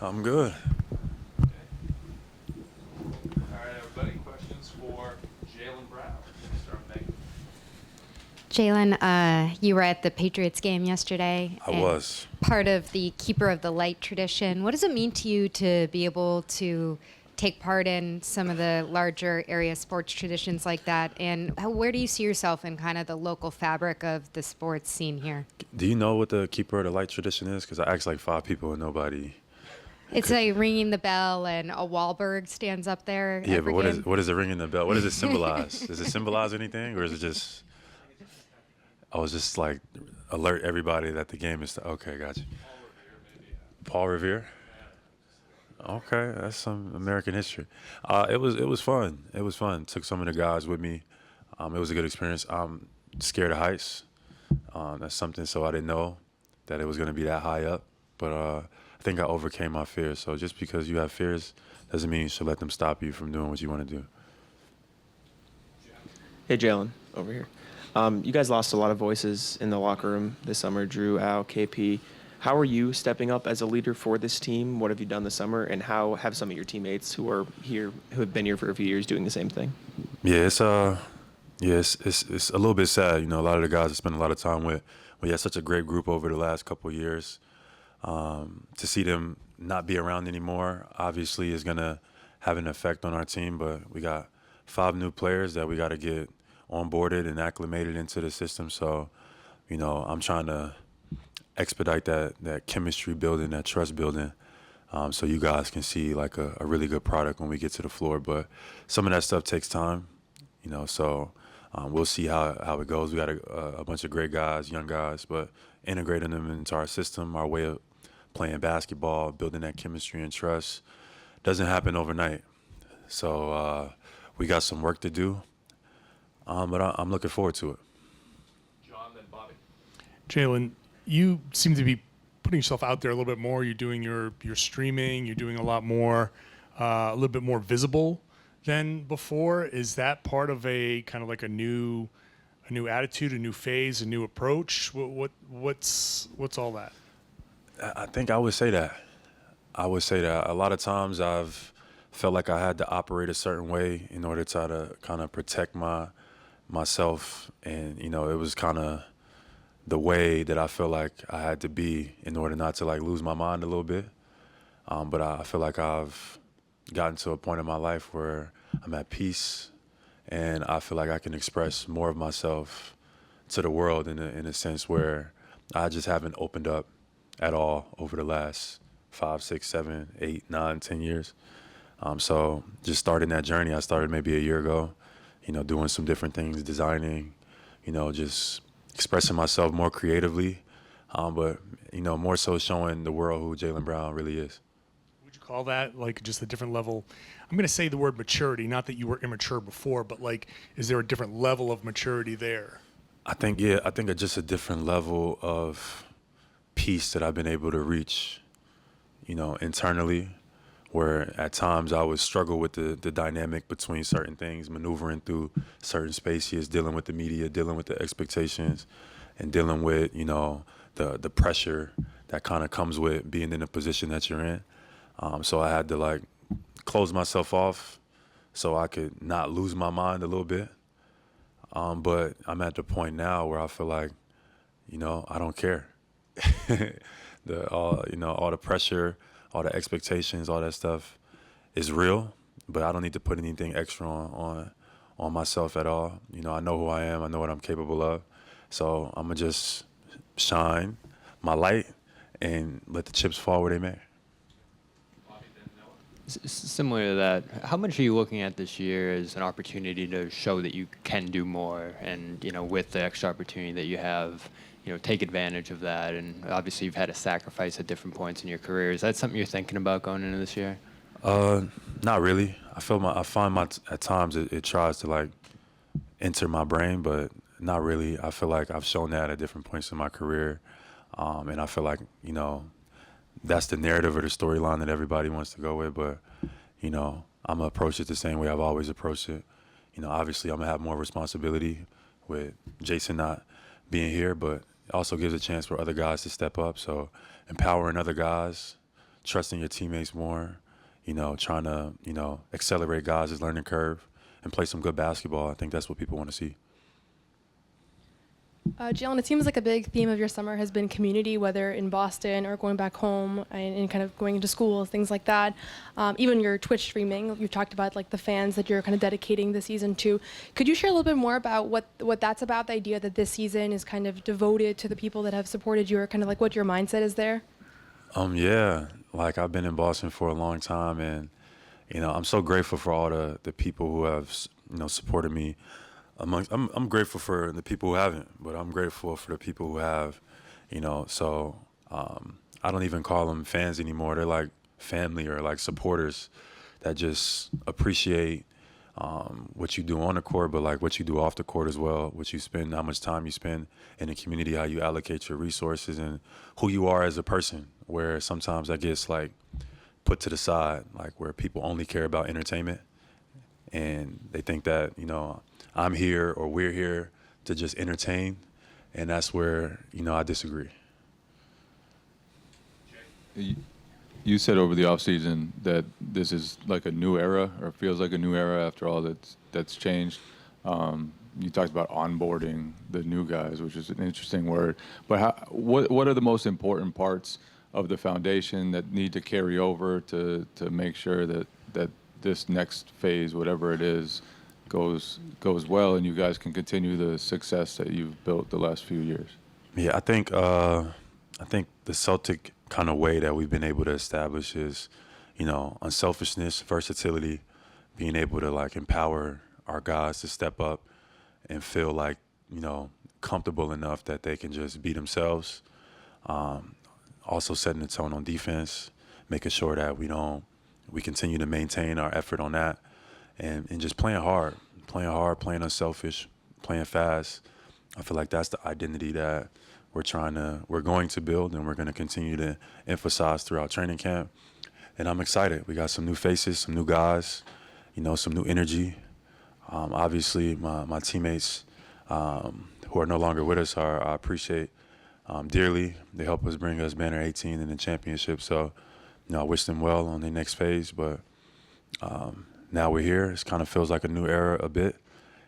I'm good. All right, everybody, questions for Jaylen Brown. Start with Megan. Jaylen, you were at the Patriots game yesterday. I and was. part of the Keeper of the Light tradition. What does it mean to you to be able to take part in some of the larger area sports traditions like that? And where do you see yourself in kind of the local fabric of the sports scene here? Do you know what the Keeper of the Light tradition is? Because I asked like 5 people and nobody. It's like ringing the bell and a Wahlberg stands up there. Yeah, every but game. what is it ringing the bell? What does it symbolize? Does it symbolize anything, or is it just? I was just like alert everybody that the game is. Okay, gotcha. Paul Revere. Okay, that's some American history. It was fun. It was fun. Took some of the guys with me. It was a good experience. I'm scared of heights. That's something. So I didn't know that it was going to be that high up. But I think I overcame my fears. So just because you have fears doesn't mean you should let them stop you from doing what you want to do. Hey, Jaylen, over here. You guys lost a lot of voices in the locker room this summer. Drew, Al, KP. How are you stepping up as a leader for this team? What have you done this summer? And how have some of your teammates who are here, who have been here for a few years, doing the same thing? Yeah, it's a little bit sad. You know, a lot of the guys I spent a lot of time with. We had such a great group over the last couple of years. To see them not be around anymore, obviously, is gonna have an effect on our team. But we got 5 new players that we got to get onboarded and acclimated into the system. So, you know, I'm trying to expedite that chemistry building, that trust building, so you guys can see like a really good product when we get to the floor. But some of that stuff takes time, you know, so we'll see how it goes. We got a bunch of great guys, young guys, but integrating them into our system, our way of playing basketball, building that chemistry and trust doesn't happen overnight. So we got some work to do, but I'm looking forward to it. John, then Bobby. Jaylen, you seem to be putting yourself out there a little bit more. You're doing your streaming. You're doing a lot more, a little bit more visible than before. Is that part of a kind of like a new attitude, a new phase, a new approach? What's all that? I think I would say that. A lot of times I've felt like I had to operate a certain way in order to try to kind of protect myself, and you know, it was kind of the way that I feel like I had to be in order not to like lose my mind a little bit. But I feel like I've gotten to a point in my life where I'm at peace, and I feel like I can express more of myself to the world in a sense where I just haven't opened up at all over the last 5, 6, 7, 8, 9, 10 years. So just starting that journey, I started maybe a year ago, you know, doing some different things, designing, you know, just expressing myself more creatively, but, you know, more so showing the world who Jaylen Brown really is. Would you call that like just a different level? I'm going to say the word maturity, not that you were immature before, but like, is there a different level of maturity there? I think just a different level of peace that I've been able to reach, you know, internally, where at times I would struggle with the dynamic between certain things, maneuvering through certain spaces, dealing with the media, dealing with the expectations, and dealing with, you know, the pressure that kind of comes with being in the position that you're in. So I had to like close myself off so I could not lose my mind a little bit. But I'm at the point now where I feel like, you know, I don't care. All the pressure, all the expectations, all that stuff is real, but I don't need to put anything extra on myself at all. You know, I know who I am. I know what I'm capable of. So I'm going to just shine my light and let the chips fall where they may. Bobby, then Noah. Similar to that, how much are you looking at this year as an opportunity to show that you can do more, and, you know, with the extra opportunity that you have, you know, take advantage of that? And obviously you've had to sacrifice at different points in your career. Is that something you're thinking about going into this year? Not really. I find at times it tries to like enter my brain, but not really. I feel like I've shown that at different points in my career. And I feel like, you know, that's the narrative or the storyline that everybody wants to go with. But, you know, I'm going to approach it the same way I've always approached it. You know, obviously I'm going to have more responsibility with Jayson not being here, but it also gives a chance for other guys to step up. So empowering other guys, trusting your teammates more, trying to, accelerate guys' learning curve and play some good basketball. I think that's what people want to see. Jaylen, it seems like a big theme of your summer has been community, whether in Boston or going back home and kind of going into school, things like that. Even your Twitch streaming, you talked about like the fans that you're kind of dedicating the season to. Could you share a little bit more about what that's about, the idea that this season is kind of devoted to the people that have supported you, or kind of like what your mindset is there? Yeah, like I've been in Boston for a long time, and, I'm so grateful for all the people who have, supported me. I'm grateful for the people who haven't, but I'm grateful for the people who have, so I don't even call them fans anymore. They're like family or like supporters that just appreciate what you do on the court, but like what you do off the court as well, what you spend, how much time you spend in the community, how you allocate your resources, and who you are as a person, where sometimes that gets like put to the side, like where people only care about entertainment and they think that, I'm here or we're here to just entertain, and that's where, I disagree. You said over the offseason that this is like a new era, or feels like a new era after all that's changed. You talked about onboarding the new guys, which is an interesting word. But what are the most important parts of the foundation that need to carry over to make sure that this next phase, whatever it is, goes well, and you guys can continue the success that you've built the last few years? Yeah, I think the Celtic kind of way that we've been able to establish is, unselfishness, versatility, being able to like empower our guys to step up and feel like, comfortable enough that they can just be themselves. Also setting the tone on defense, making sure that we continue to maintain our effort on that. And just playing hard, playing unselfish, playing fast. I feel like that's the identity that we're going to build, and we're going to continue to emphasize throughout training camp. And I'm excited. We got some new faces, some new guys, some new energy. Obviously, my teammates who are no longer with us I appreciate dearly. They help us bring us banner 18 in the championship. So, I wish them well on their next phase, but now we're here. It kind of feels like a new era a bit,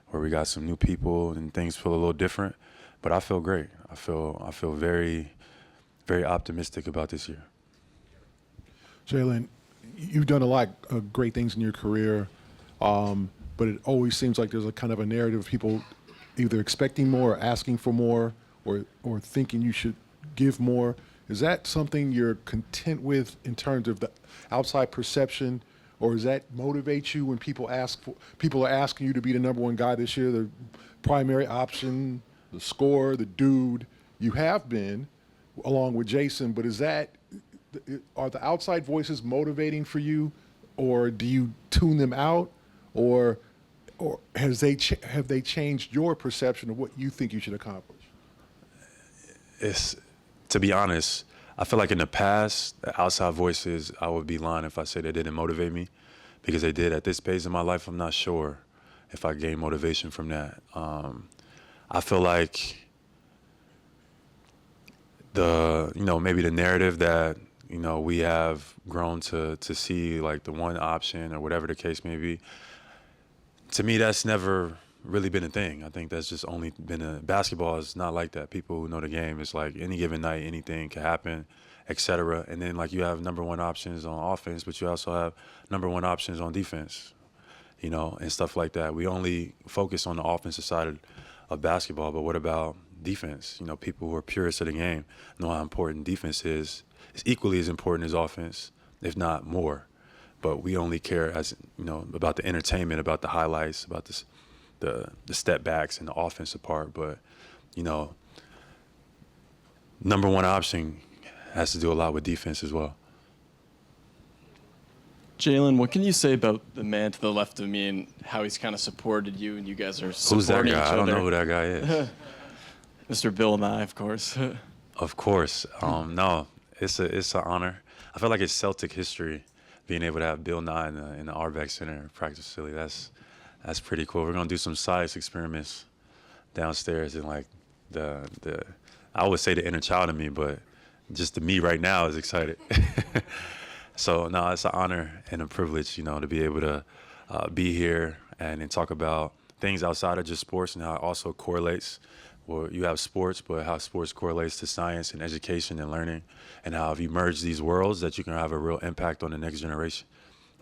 where we got some new people and things feel a little different. But I feel great. I feel very, very optimistic about this year. Jaylen, you've done a lot of great things in your career, but it always seems like there's a kind of a narrative of people either expecting more, or asking for more, or thinking you should give more. Is that something you're content with in terms of the outside perception? Or does that motivate you when people are asking you to be the number one guy this year, the primary option, the scorer, the dude? You have been, along with Jayson, but are the outside voices motivating for you, or do you tune them out, or have they changed your perception of what you think you should accomplish? To be honest, I feel like in the past, the outside voices, I would be lying if I said they didn't motivate me, because they did. At this phase in my life, I'm not sure if I gained motivation from that. I feel like maybe the narrative that, we have grown to see, like the one option or whatever the case may be, to me, that's never really been a thing. I think that's just only been basketball is not like that. People who know the game, it's like any given night, anything can happen, etc. And then like you have number one options on offense, but you also have number one options on defense, and stuff like that. We only focus on the offensive side of basketball, but what about defense? People who are purists of the game know how important defense is. It's equally as important as offense, if not more. But we only care about the entertainment, about the highlights, about this. The step backs and the offensive part, but number one option has to do a lot with defense as well. Jaylen, what can you say about the man to the left of me and how he's kind of supported you, and you guys are supporting Who's that guy? each other? I don't know who that guy is. Mr. Bill Nye, of course. Of course. No, it's an honor. I feel like it's Celtic history being able to have Bill Nye in the Auerbach Center practice facility. That's pretty cool. We're gonna do some science experiments downstairs, and like I would say the inner child in me, but just the me right now is excited. So no, it's an honor and a privilege, to be able to be here and talk about things outside of just sports and how it also correlates. Well, you have sports, but how sports correlates to science and education and learning, and how if you merge these worlds, that you can have a real impact on the next generation.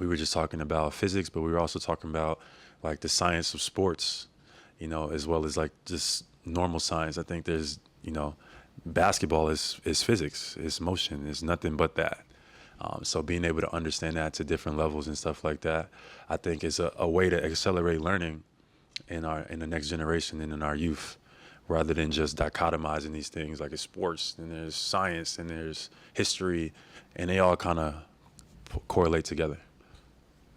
We were just talking about physics, but we were also talking about like the science of sports, as well as like just normal science. I think there's, basketball is physics, it's motion, it's nothing but that. So being able to understand that to different levels and stuff like that, I think is a way to accelerate learning in the next generation and in our youth, rather than just dichotomizing these things like it's sports and there's science and there's history, and they all kind of correlate together.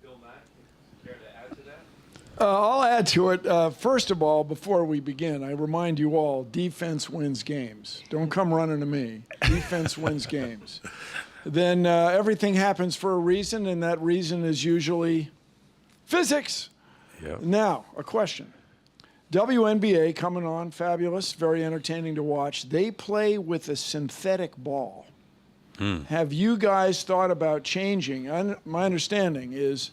Bill Mack, care to add to that? I'll add to it. First of all, before we begin, I remind you all, defense wins games. Don't come running to me. Defense wins games. Then everything happens for a reason, and that reason is usually physics. Yep. Now, a question. WNBA coming on, fabulous, very entertaining to watch. They play with a synthetic ball. Have you guys thought about changing? My understanding is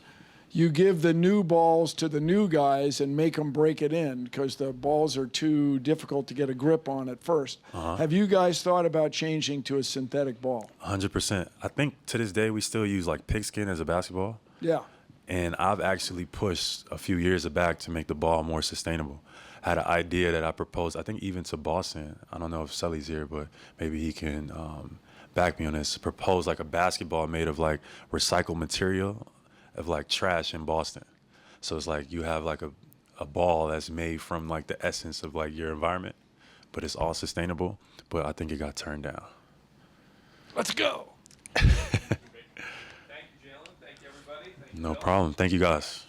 you give the new balls to the new guys and make them break it in because the balls are too difficult to get a grip on at first. Have you guys thought about changing to a synthetic ball? 100%. I think to this day we still use like pigskin as a basketball. Yeah. And I've actually pushed a few years back to make the ball more sustainable. I had an idea that I proposed, I think even to Boston. I don't know if Sully's here, but maybe he can back me on this. Propose like a basketball made of like recycled material of like trash in Boston. So it's like you have like a ball that's made from like the essence of like your environment, but it's all sustainable. But I think it got turned down. Let's go. Thank you, Jaylen. Thank you, everybody. Thank you, No Bill. problem. Thank you guys.